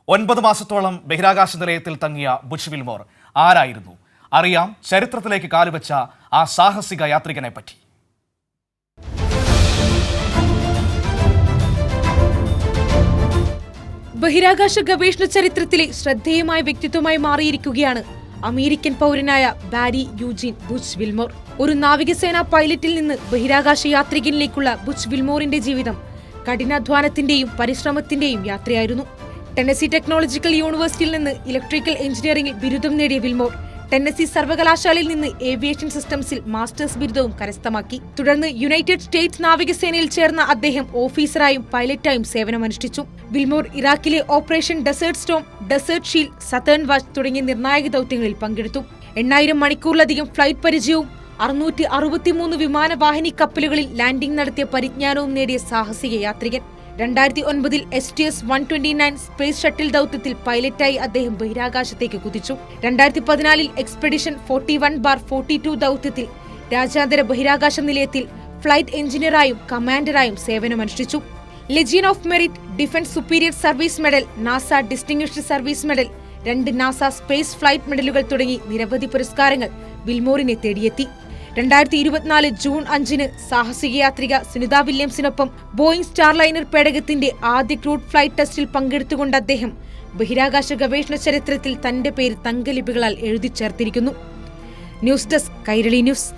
9 മാസത്തോളം ബഹിരാകാശ നിലയത്തിൽ തങ്ങിയ ബുച്ച് വിൽമോർ ആരായിരുന്നു? അറിയാം ചരിത്രത്തിലേക്ക് കാലുവെച്ച ആ സാഹസിക യാത്രികനെ പറ്റി. ബഹിരാകാശ ഗവേഷണ ചരിത്രത്തിലെ ശ്രദ്ധേയമായ വ്യക്തിത്വമായി മാറിയിരിക്കുകയാണ് അമേരിക്കൻ പൗരനായ ബാരി യൂജീൻ ബുച്ച് വിൽമോർ. ഒരു നാവികസേനാ പൈലറ്റിൽ നിന്ന് ബഹിരാകാശ യാത്രികനിലേക്കുള്ള ബുച്ച് വിൽമോറിന്റെ ജീവിതം കഠിനാധ്വാനത്തിന്റെയും പരിശ്രമത്തിന്റെയും യാത്രയായിരുന്നു. ടെന്നസി ടെക്നോളജിക്കൽ യൂണിവേഴ്സിറ്റിയിൽ നിന്ന് ഇലക്ട്രിക്കൽ എഞ്ചിനീയറിംഗിൽ ബിരുദം നേടിയ വിൽമോർ ടെന്നസി സർവകലാശാലയിൽ നിന്ന് ഏവിയേഷൻ സിസ്റ്റംസിൽ മാസ്റ്റേഴ്സ് ബിരുദവും കരസ്ഥമാക്കി. തുടർന്ന് യുണൈറ്റഡ് സ്റ്റേറ്റ്സ് നാവികസേനയിൽ ചേർന്ന അദ്ദേഹം ഓഫീസറായും പൈലറ്റായും സേവനമനുഷ്ഠിച്ചു. വിൽമോർ ഇറാഖിലെ operation desert storm, desert shield, southern watch തുടങ്ങിയ നിർണായക ദൌത്യങ്ങളിൽ പങ്കെടുത്തു. 8000 മണിക്കൂറിലധികം ഫ്ലൈറ്റ് പരിചയവും 663 വിമാനവാഹിനി കപ്പലുകളിൽ ലാൻഡിംഗ് നടത്തിയ പരിജ്ഞാനവും നേടിയ സാഹസിക യാത്രികൻ. 2009 STS-129 സ്പേസ് ഷട്ടിൽ ദൌത്യത്തിൽ പൈലറ്റായി അദ്ദേഹം ബഹിരാകാശത്തേക്ക് കുതിച്ചു. 2014 എക്സ്പെഡിഷൻ 41/42 ദൌത്യത്തിൽ രാജ്യാന്തര ബഹിരാകാശ നിലയത്തിൽ ഫ്ലൈറ്റ് എഞ്ചിനീയറായും കമാൻഡറായും സേവനമനുഷ്ഠിച്ചു. Legion of merit, defence superior service medal, NASA distinguished service medal, 2 NASA space flight മെഡലുകൾ തുടങ്ങി നിരവധി പുരസ്കാരങ്ങൾ വിൽമോറിനെ തേടിയെത്തി. 2024 ജൂൺ 5 സാഹസിക യാത്രിക സുനിത വില്യംസിനൊപ്പം ബോയിംഗ് സ്റ്റാർലൈനർ പേടകത്തിന്റെ ആദ്യ ക്രൂഡ് ഫ്ലൈറ്റ് ടെസ്റ്റിൽ പങ്കെടുത്തുകൊണ്ട് അദ്ദേഹം ബഹിരാകാശ ഗവേഷണ ചരിത്രത്തിൽ തന്റെ പേര് തങ്കലിപികളാൽ എഴുതി ചേർത്തിരിക്കുന്നു. News desk, Kairali news.